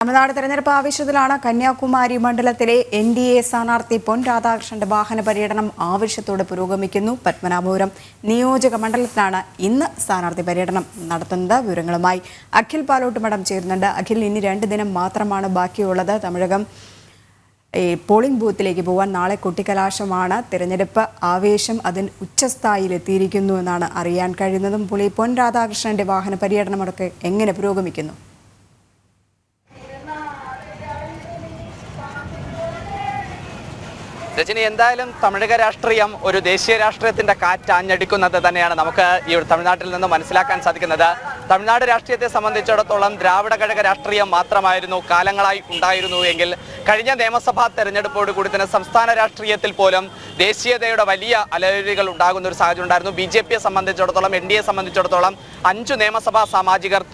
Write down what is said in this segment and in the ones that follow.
തമിഴ്നാട് തെരഞ്ഞെടുപ്പ് ആവശ്യത്തിലാണ് കന്യാകുമാരി മണ്ഡലത്തിലെ NDA സ്ഥാനാർത്ഥി പൊൻ രാധാകൃഷ്ണന്റെ വാഹന പര്യടനം ആവശ്യത്തോടെ പുരോഗമിക്കുന്നു. പത്മനാഭപുരം നിയോജക മണ്ഡലത്തിലാണ് ഇന്ന് സ്ഥാനാർത്ഥി പര്യടനം നടത്തുന്നത്. വിവരങ്ങളുമായി അഖിൽ പാലോട്ടുമഠം ചേരുന്നുണ്ട്. അഖിൽ, ഇനി 2 ദിനം മാത്രമാണ് ബാക്കിയുള്ളത്. തമിഴകം പോളിംഗ് ബൂത്തിലേക്ക് പോകാൻ നാളെ കൊട്ടിക്കലാശമാണ്. തെരഞ്ഞെടുപ്പ് ആവേശം അതിന് ഉച്ചസ്ഥായിലെത്തിയിരിക്കുന്നു എന്നാണ് അറിയാൻ കഴിയുന്നതും. പൊൻ രാധാകൃഷ്ണന്റെ വാഹന പര്യടനമൊക്കെ എങ്ങനെ പുരോഗമിക്കുന്നു? രജനി, എന്തായാലും തമിഴക രാഷ്ട്രീയം ഒരു ദേശീയ രാഷ്ട്രീയത്തിന്റെ കാറ്റാഞ്ഞടിക്കുന്നത് തന്നെയാണ് നമുക്ക് ഈ തമിഴ്നാട്ടിൽ നിന്ന് മനസ്സിലാക്കാൻ സാധിക്കുന്നത്. തമിഴ്നാട് രാഷ്ട്രീയത്തെ സംബന്ധിച്ചിടത്തോളം ദ്രാവിഡ കഴക രാഷ്ട്രീയം മാത്രമായിരുന്നു കാലങ്ങളായി ഉണ്ടായിരുന്നു എങ്കിൽ കഴിഞ്ഞ നിയമസഭാ തെരഞ്ഞെടുപ്പോട് കൂടി തന്നെ സംസ്ഥാന രാഷ്ട്രീയത്തിൽ പോലും ദേശീയതയുടെ വലിയ അലയൊലികൾ ഉണ്ടാകുന്ന ഒരു സാഹചര്യം ഉണ്ടായിരുന്നു. BJPയെ സംബന്ധിച്ചിടത്തോളം, NDA സംബന്ധിച്ചിടത്തോളം 5 നിയമസഭാ സാമാജികർ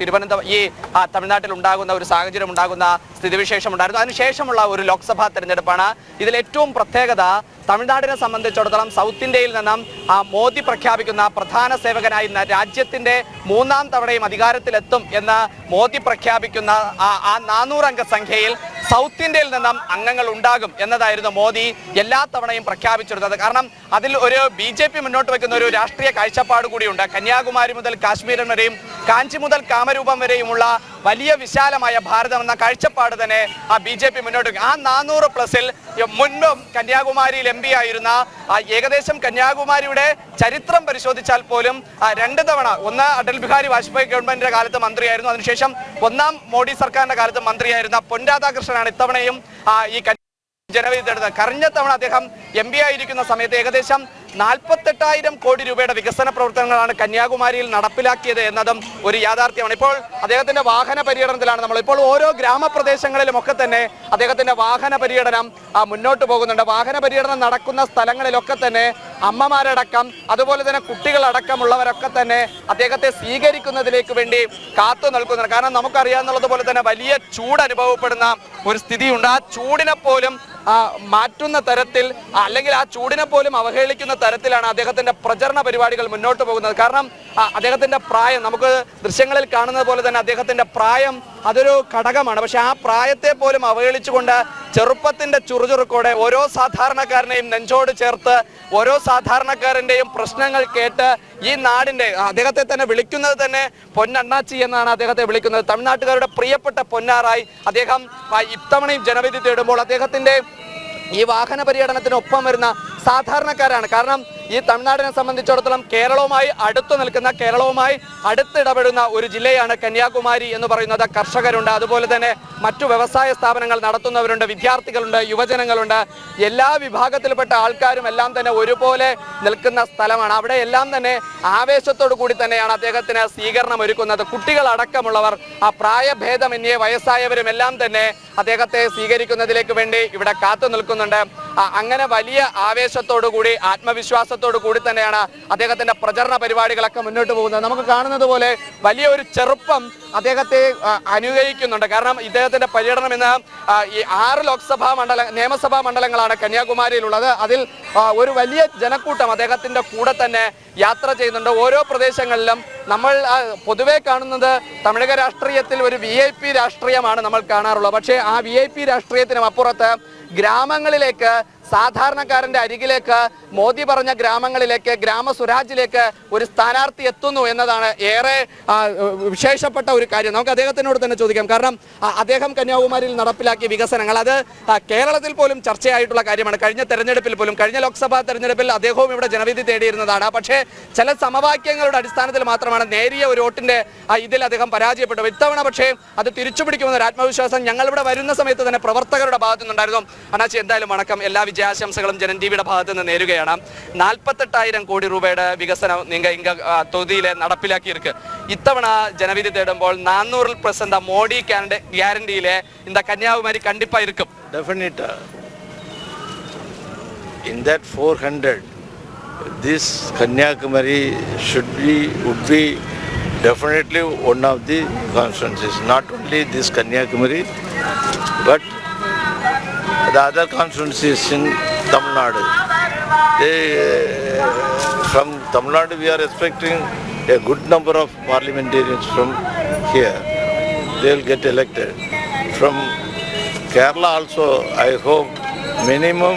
തമിഴ്നാട്ടിൽ ഉണ്ടാകുന്ന ഒരു സാഹചര്യം ഉണ്ടാകുന്ന സ്ഥിതിവിശേഷം ഉണ്ടായിരുന്നു. അതിനുശേഷമുള്ള ഒരു ലോക്സഭാ തെരഞ്ഞെടുപ്പാണ്. ഇതിൽ ഏറ്റവും പ്രത്യേകത തമിഴ്നാടിനെ സംബന്ധിച്ചിടത്തോളം സൗത്ത് ഇന്ത്യയിൽ നിന്നും മോദി പ്രഖ്യാപിക്കുന്ന പ്രധാന സേവകനായി രാജ്യത്തിന്റെ 3ാം തവണയും അധികാരത്തിലെത്തും എന്ന് മോദി പ്രഖ്യാപിക്കുന്ന ആ 400 അംഗ സംഖ്യയിൽ സൗത്ത് ഇന്ത്യയിൽ നിന്നും അംഗങ്ങൾ ഉണ്ടാകും എന്നതായിരുന്നു മോദി എല്ലാ തവണയും പ്രഖ്യാപിച്ചിരുന്നത്. കാരണം അതിൽ ഒരു BJP മുന്നോട്ട് വെക്കുന്ന ഒരു രാഷ്ട്രീയ കാഴ്ചപ്പാട് കൂടിയുണ്ട്. കന്യാകുമാരി മുതൽ കാശ്മീർ വരെയും കാഞ്ചി മുതൽ കാമരൂപം വരെയുമുള്ള വലിയ വിശാലമായ ഭാരതം എന്ന കാഴ്ചപ്പാട് തന്നെ BJP മുന്നോട്ട് വെക്കും. ആ 400+ മുൻപും കന്യാകുമാരിയിൽ MP ആയിരുന്ന ഏകദേശം കന്യാകുമാരിയുടെ ചരിത്രം പരിശോധിച്ചാൽ പോലും 2 തവണ, ഒന്ന് അടൽ ബിഹാരി വാജ്പേയി ഗവൺമെന്റിന്റെ കാലത്ത് മന്ത്രിയായിരുന്നു, അതിനുശേഷം 1ാം മോഡി സർക്കാരിന്റെ കാലത്ത് മന്ത്രിയായിരുന്ന പൊൻ രാധാകൃഷ്ണനാണ് ഇത്തവണയും ഈ ജനവിധി തേടുന്നത്. കഴിഞ്ഞ തവണ അദ്ദേഹം MP ആയിരിക്കുന്ന സമയത്ത് ഏകദേശം 48,000 കോടി രൂപയുടെ വികസന പ്രവർത്തനങ്ങളാണ് കന്യാകുമാരിയിൽ നടപ്പിലാക്കിയത് എന്നതും ഒരു യാഥാർത്ഥ്യമാണ്. ഇപ്പോൾ അദ്ദേഹത്തിന്റെ വാഹന പര്യടനത്തിലാണ് നമ്മൾ. ഇപ്പോൾ ഓരോ ഗ്രാമപ്രദേശങ്ങളിലും ഒക്കെ തന്നെ അദ്ദേഹത്തിന്റെ വാഹന പര്യടനം മുന്നോട്ട് പോകുന്നുണ്ട്. വാഹന പര്യടനം നടക്കുന്ന സ്ഥലങ്ങളിലൊക്കെ തന്നെ അമ്മമാരടക്കം അതുപോലെ തന്നെ കുട്ടികളടക്കമുള്ളവരൊക്കെ തന്നെ അദ്ദേഹത്തെ സ്വീകരിക്കുന്നതിലേക്ക് വേണ്ടി കാത്തു നിൽക്കുന്നുണ്ട്. കാരണം നമുക്കറിയാവുന്നതുപോലെ തന്നെ വലിയ ചൂട് അനുഭവപ്പെടുന്ന ഒരു സ്ഥിതിയുണ്ട്. ആ ചൂടിനെ പോലും മാറ്റുന്ന തരത്തിൽ, അല്ലെങ്കിൽ ആ ചൂടിനെ പോലും അവഹേളിക്കുന്ന തരത്തിലാണ് അദ്ദേഹത്തിന്റെ പ്രചരണ പരിപാടികൾ മുന്നോട്ട് പോകുന്നത്. കാരണം അദ്ദേഹത്തിന്റെ പ്രായം, നമുക്ക് ദൃശ്യങ്ങളിൽ കാണുന്നത് പോലെ തന്നെ അദ്ദേഹത്തിന്റെ പ്രായം അതൊരു ഘടകമാണ്. പക്ഷെ ആ പ്രായത്തെ പോലും അവഹേളിച്ചുകൊണ്ട് ചെറുപ്പത്തിന്റെ ചുറുചുറുക്കോടെ ഓരോ സാധാരണക്കാരനെയും നെഞ്ചോട് ചേർത്ത് ഓരോ സാധാരണക്കാരന്റെയും പ്രശ്നങ്ങൾ കേട്ട് ഈ നാടിന്റെ, അദ്ദേഹത്തെ തന്നെ വിളിക്കുന്നത് തന്നെ പൊന്നണ്ണാച്ചി എന്നാണ് അദ്ദേഹത്തെ വിളിക്കുന്നത്. തമിഴ്നാട്ടുകാരുടെ പ്രിയപ്പെട്ട പൊന്നാറായി അദ്ദേഹം ഇത്തവണയും ജനവിധി തേടുമ്പോൾ അദ്ദേഹത്തിന്റെ ഈ വാഹന പര്യടനത്തിനൊപ്പം വരുന്ന സാധാരണക്കാരാണ്. കാരണം ഈ തമിഴ്നാടിനെ സംബന്ധിച്ചിടത്തോളം കേരളവുമായി അടുത്തു നിൽക്കുന്ന, കേരളവുമായി അടുത്തിടപെടുന്ന ഒരു ജില്ലയാണ് കന്യാകുമാരി എന്ന് പറയുന്നത്. കർഷകരുണ്ട്, അതുപോലെ തന്നെ മറ്റു വ്യവസായ സ്ഥാപനങ്ങൾ നടത്തുന്നവരുണ്ട്, വിദ്യാർത്ഥികളുണ്ട്, യുവജനങ്ങളുണ്ട്. എല്ലാ വിഭാഗത്തിൽപ്പെട്ട ആൾക്കാരും എല്ലാം തന്നെ ഒരുപോലെ നിൽക്കുന്ന സ്ഥലമാണ്. അവിടെ എല്ലാം തന്നെ ആവേശത്തോടു കൂടി തന്നെയാണ് അദ്ദേഹത്തിന് സ്വീകരണം ഒരുക്കുന്നത്. കുട്ടികളടക്കമുള്ളവർ, പ്രായഭേദമന്യേ വയസ്സായവരും എല്ലാം തന്നെ അദ്ദേഹത്തെ സ്വീകരിക്കുന്നതിലേക്ക് വേണ്ടി ഇവിടെ കാത്തു നിൽക്കുന്നുണ്ട്. അങ്ങനെ വലിയ ആവേശത്തോടു കൂടി, ആത്മവിശ്വാസത്തോടു കൂടി തന്നെയാണ് അദ്ദേഹത്തിന്റെ പ്രചരണ പരിപാടികളൊക്കെ മുന്നോട്ട് പോകുന്നത്. നമുക്ക് കാണുന്നത് പോലെ വലിയ ഒരു ചെറുപ്പം അദ്ദേഹത്തെ അനുഗ്രഹിക്കുന്നുണ്ട്. കാരണം ഇദ്ദേഹത്തിന്റെ പര്യടനം ഇന്ന് ഈ 6 നിയമസഭാ മണ്ഡലങ്ങളാണ് കന്യാകുമാരിയിലുള്ളത്. അതിൽ ഒരു വലിയ ജനക്കൂട്ടം അദ്ദേഹത്തിന്റെ കൂടെ തന്നെ യാത്ര ചെയ്യുന്നുണ്ട്. ഓരോ പ്രദേശങ്ങളിലും നമ്മൾ പൊതുവെ കാണുന്നത് തമിഴക രാഷ്ട്രീയത്തിൽ ഒരു VIP രാഷ്ട്രീയമാണ് നമ്മൾ കാണാറുള്ളത്. പക്ഷേ ആ VIP രാഷ്ട്രീയത്തിനും അപ്പുറത്ത് ഗ്രാമങ്ങളിലേക്ക്, സാധാരണക്കാരന്റെ അരികിലേക്ക്, മോദി പറഞ്ഞ ഗ്രാമങ്ങളിലേക്ക്, ഗ്രാമസ്വരാജിലേക്ക് ഒരു സ്ഥാനാർത്ഥി എത്തുന്നു എന്നതാണ് ഏറെ വിശേഷപ്പെട്ട ഒരു കാര്യം. നമുക്ക് അദ്ദേഹത്തിനോട് തന്നെ ചോദിക്കാം. കാരണം അദ്ദേഹം കന്യാകുമാരിയിൽ നടപ്പിലാക്കിയ വികസനങ്ങൾ അത് കേരളത്തിൽ പോലും ചർച്ചയായിട്ടുള്ള കാര്യമാണ്. കഴിഞ്ഞ തെരഞ്ഞെടുപ്പിൽ പോലും, കഴിഞ്ഞ ലോക്സഭാ തെരഞ്ഞെടുപ്പിൽ അദ്ദേഹവും ഇവിടെ ജനവിധി തേടിയിരുന്നതാണ്. പക്ഷേ ചില സമവാക്യങ്ങളുടെ അടിസ്ഥാനത്തിൽ മാത്രമാണ് നേരിയ ഒരു വോട്ടിന്റെ ഇതിൽ അദ്ദേഹം പരാജയപ്പെട്ടു. ഇത്തവണ പക്ഷേ അത് തിരിച്ചുപിടിക്കുമെന്ന ഒരു ആത്മവിശ്വാസം ഞങ്ങളിവിടെ വരുന്ന സമയത്ത് തന്നെ പ്രവർത്തകരുടെ ഭാഗത്തു നിന്നുണ്ടായിരുന്നു. അണ്ണാച്ചി, എന്തായാലും വണക്കം. എല്ലാ വിജയാശംസകളും ജനൻ ടിവിയുടെ ഭാഗത്ത് നിന്ന് നേരുകയാണ്. 48,000 കോടി രൂപയുടെ വികസനം ഇങ്ങ തൊകുതിയിലെ നടപ്പിലാക്കിയിருக்கு. ഇത്തവണ ജനവിധി തേടുമ്പോൾ 400% മോഡി ഗ്യാരണ്ടിയിലെ இந்த കന്യാകുമാരി കണ്ടിപ്പാ இருக்கும். Definitely. In that 400, this Kanyakumari would be definitely one of the constituencies. Not only this Kanyakumari, but the other constituencies in Tamil Nadu. From Tamil Nadu we are expecting a good number of parliamentarians from here. They will get elected. from Kerala also, I hope minimum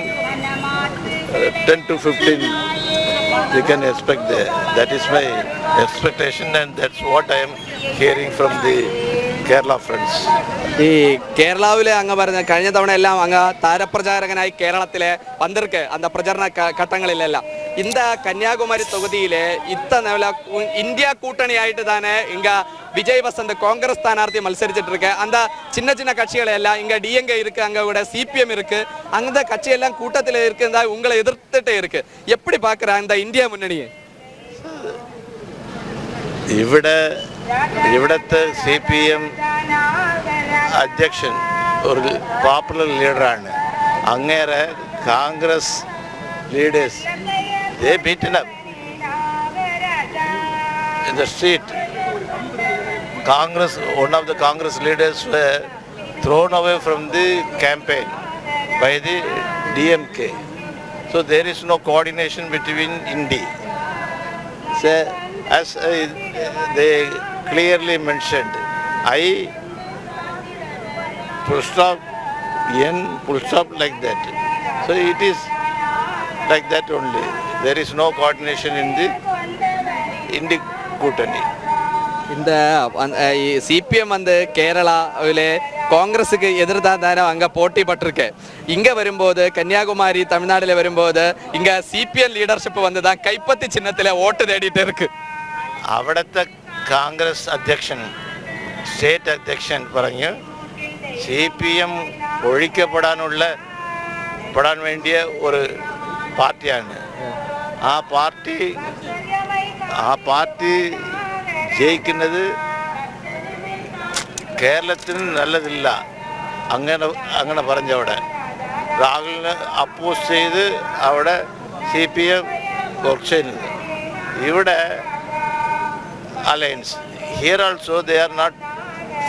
10 to 15 we can expect there. That is my expectation, and that's what I am hearing from the Kerala friends. ഈ കേരളാവിലെ അങ്ങ് പറഞ്ഞ കഴിഞ്ഞ തവണ എല്ലാം അങ്ങ് താരപ്രചാരകനായി കേരളത്തിലെ പന്തർക്ക് அந்த பிரச்சார கட்டங்களிலெல்லாம் இந்த கன்னியாகுமரி தொகுதியிலே இத்தனை இந்தியா கூட்டணி ஆயிட்டு தானே இங்க விஜய் வசந்த் காங்கிரஸ் ஸ்தானார்த்தி மത്സരിச்சிட்டு இருக்கு அந்த சின்ன சின்ன கட்சிகள் எல்லாம் இங்க டிஎம்கே இருக்கு அங்க கூட சிபிஎம் இருக்கு அந்த கட்சி எல்லாம் கூட்டத்தில் இருக்குதா உங்களை எதிர்த்துட்டே இருக்கு எப்படி பார்க்கற இந்த இந்தியா முன்னணியை ഇവിടുത്തെ CPM അധ്യക്ഷൻ ഒരു പോപ്പുലർ ലീഡറാണ്. അങ്ങേരെ Congress leaders they beaten up in the street. One of the Congress leaders were thrown away from the campaign by the DMK. So there is no coordination between India. So as they clearly mentioned, I full stop, N full stop like that. So it is like that only. There is no coordination in the India கூட்டணி. இந்த CPM வந்து கேரளாவிலே காங்கிரஸுக்கு எதிர்தான் தானே அங்கே போட்டி பட்டிருக்கு. இங்கே வரும்போது கன்னியாகுமரி தமிழ்நாட்டில் வரும்போது இங்கே சிபிஎம் லீடர்ஷிப் வந்து தான் கைப்பத்தி சின்னத்தில் ஓட்டு தேடிட்டு இருக்கு. അവിടുത്തെ കോൺഗ്രസ് അധ്യക്ഷൻ സ്റ്റേറ്റ് അധ്യക്ഷൻ പറഞ്ഞു CPM ഒഴിക്കപ്പെടാൻ വേണ്ടിയ ഒരു പാർട്ടിയാണ്. ആ പാർട്ടി ജയിക്കുന്നത് കേരളത്തിന് നല്ലതില്ല അങ്ങനെ പറഞ്ഞവിടെ രാഹുലിനെ അപ്പോസ് ചെയ്ത് അവിടെ CPM വർക്ക് ചെയ്യുന്നത്. ഇവിടെ alliance. Here also they are not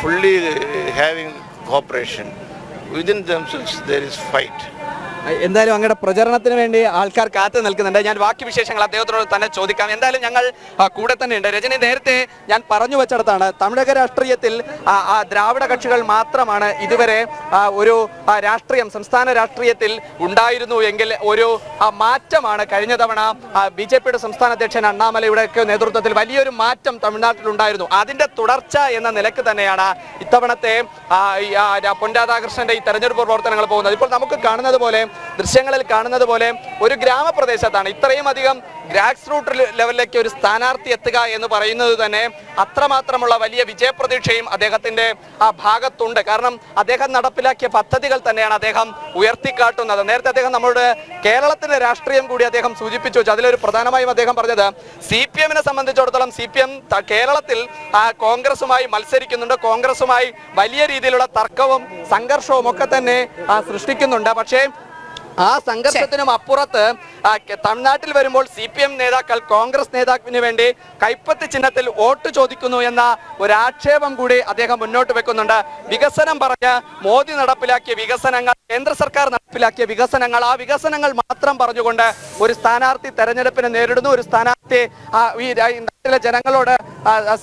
fully having cooperation. Within themselves there is fight. എന്തായാലും അങ്ങയുടെ പ്രചരണത്തിന് വേണ്ടി ആൾക്കാർ കാത്തു നിൽക്കുന്നുണ്ട്. ഞാൻ ബാക്കി വിശേഷങ്ങൾ അദ്ദേഹത്തോട് തന്നെ ചോദിക്കാം. എന്തായാലും ഞങ്ങൾ കൂടെ തന്നെ ഉണ്ട്. രജനി, നേരത്തെ ഞാൻ പറഞ്ഞു വെച്ചിടത്താണ് തമിഴക രാഷ്ട്രീയത്തിൽ ദ്രാവിഡ കക്ഷികൾ മാത്രമാണ് ഇതുവരെ ഒരു രാഷ്ട്രീയം സംസ്ഥാന രാഷ്ട്രീയത്തിൽ ഉണ്ടായിരുന്നു എങ്കിൽ ഒരു മാറ്റമാണ് കഴിഞ്ഞ തവണ BJPയുടെ സംസ്ഥാന അധ്യക്ഷൻ അണ്ണാമലയുടെയൊക്കെ നേതൃത്വത്തിൽ വലിയൊരു മാറ്റം തമിഴ്നാട്ടിലുണ്ടായിരുന്നു. അതിന്റെ തുടർച്ച എന്ന നിലക്ക് തന്നെയാണ് ഇത്തവണത്തെ പൊൻ രാധാകൃഷ്ണന്റെ ഈ തെരഞ്ഞെടുപ്പ് പ്രവർത്തനങ്ങൾ പോകുന്നത്. ഇപ്പോൾ നമുക്ക് കാണുന്നത് പോലെ ദൃശ്യങ്ങളിൽ കാണുന്നത് പോലെ ഒരു ഗ്രാമപ്രദേശത്താണ് ഇത്രയും അധികം ഗ്രാസ് റൂട്ട് ലെവലിലേക്ക് ഒരു സ്ഥാനാർത്ഥി എത്തുക എന്ന് പറയുന്നത് തന്നെ അത്രമാത്രമുള്ള വലിയ വിജയപ്രതീക്ഷയും അദ്ദേഹത്തിന്റെ ഭാഗത്തുണ്ട്. കാരണം അദ്ദേഹം നടപ്പിലാക്കിയ പദ്ധതികൾ തന്നെയാണ് അദ്ദേഹം ഉയർത്തിക്കാട്ടുന്നത്. നേരത്തെ അദ്ദേഹം നമ്മുടെ കേരളത്തിന്റെ രാഷ്ട്രീയം കൂടി അദ്ദേഹം സൂചിപ്പിച്ചു വെച്ചു. അതിലൊരു പ്രധാനമായും അദ്ദേഹം പറഞ്ഞത് CPMനെ സംബന്ധിച്ചിടത്തോളം CPM കേരളത്തിൽ കോൺഗ്രസുമായി മത്സരിക്കുന്നുണ്ട്. കോൺഗ്രസുമായി വലിയ രീതിയിലുള്ള തർക്കവും സംഘർഷവും ഒക്കെ തന്നെ സൃഷ്ടിക്കുന്നുണ്ട്. പക്ഷേ ആ സംഘർഷത്തിനും അപ്പുറത്ത് തമിഴ്നാട്ടിൽ വരുമ്പോൾ CPM നേതാക്കൾ കോൺഗ്രസ് നേതാവിന് വേണ്ടി കൈപ്പത്തി ചിഹ്നത്തിൽ വോട്ട് ചോദിക്കുന്നു എന്ന ഒരു ആക്ഷേപം കൂടി അദ്ദേഹം മുന്നോട്ട് വെക്കുന്നുണ്ട്. വികസനം പറഞ്ഞ് മോദി നടപ്പിലാക്കിയ വികസനങ്ങൾ, കേന്ദ്ര സർക്കാർ നടപ്പിലാക്കിയ വികസനങ്ങൾ, ആ വികസനങ്ങൾ മാത്രം പറഞ്ഞുകൊണ്ട് ഒരു സ്ഥാനാർത്ഥി തെരഞ്ഞെടുപ്പിനെ നേരിടുന്നു. ഒരു സ്ഥാനാർത്ഥി ഈ നാട്ടിലെ ജനങ്ങളോട്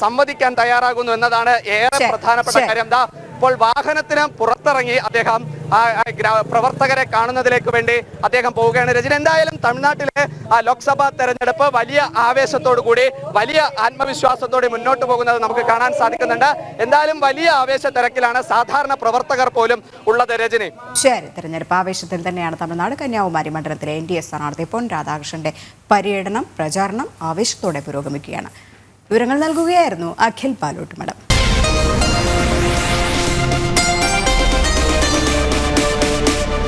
സംവദിക്കാൻ തയ്യാറാകുന്നു എന്നതാണ് ഏറെ പ്രധാനപ്പെട്ട കാര്യം. ഇപ്പോൾ വാഹനത്തിന് പുറത്തിറങ്ങി അദ്ദേഹം പ്രവർത്തകരെ കാണുന്നതിലേക്ക് വേണ്ടി അദ്ദേഹം പോവുകയാണ്. രജനി, എന്തായാലും തമിഴ്നാട്ടിലെ ലോക്സഭാ തെരഞ്ഞെടുപ്പ് വലിയ ആവേശത്തോടു കൂടി വലിയ ആത്മവിശ്വാസത്തോടെ മുന്നോട്ട് പോകുന്നത് നമുക്ക് കാണാൻ സാധിക്കുന്നുണ്ട്. എന്തായാലും വലിയ ആവേശ തിരക്കിലാണ് സാധാരണ പ്രവർത്തകർ പോലും ഉള്ളത്. രജനി, ശരി, തെരഞ്ഞെടുപ്പ് ആവേശത്തിൽ തന്നെയാണ് തമിഴ്നാട് കന്യാകുമാരി മണ്ഡലത്തിലെ NDA സ്ഥാനാർത്ഥി പൊൻ രാധാകൃഷ്ണന്റെ പ്രചാരണം ആവേശത്തോടെ പുരോഗമിക്കുകയാണ്. വിവരങ്ങൾ നൽകുകയായിരുന്നു അഖിൽ പാലോട്ട്.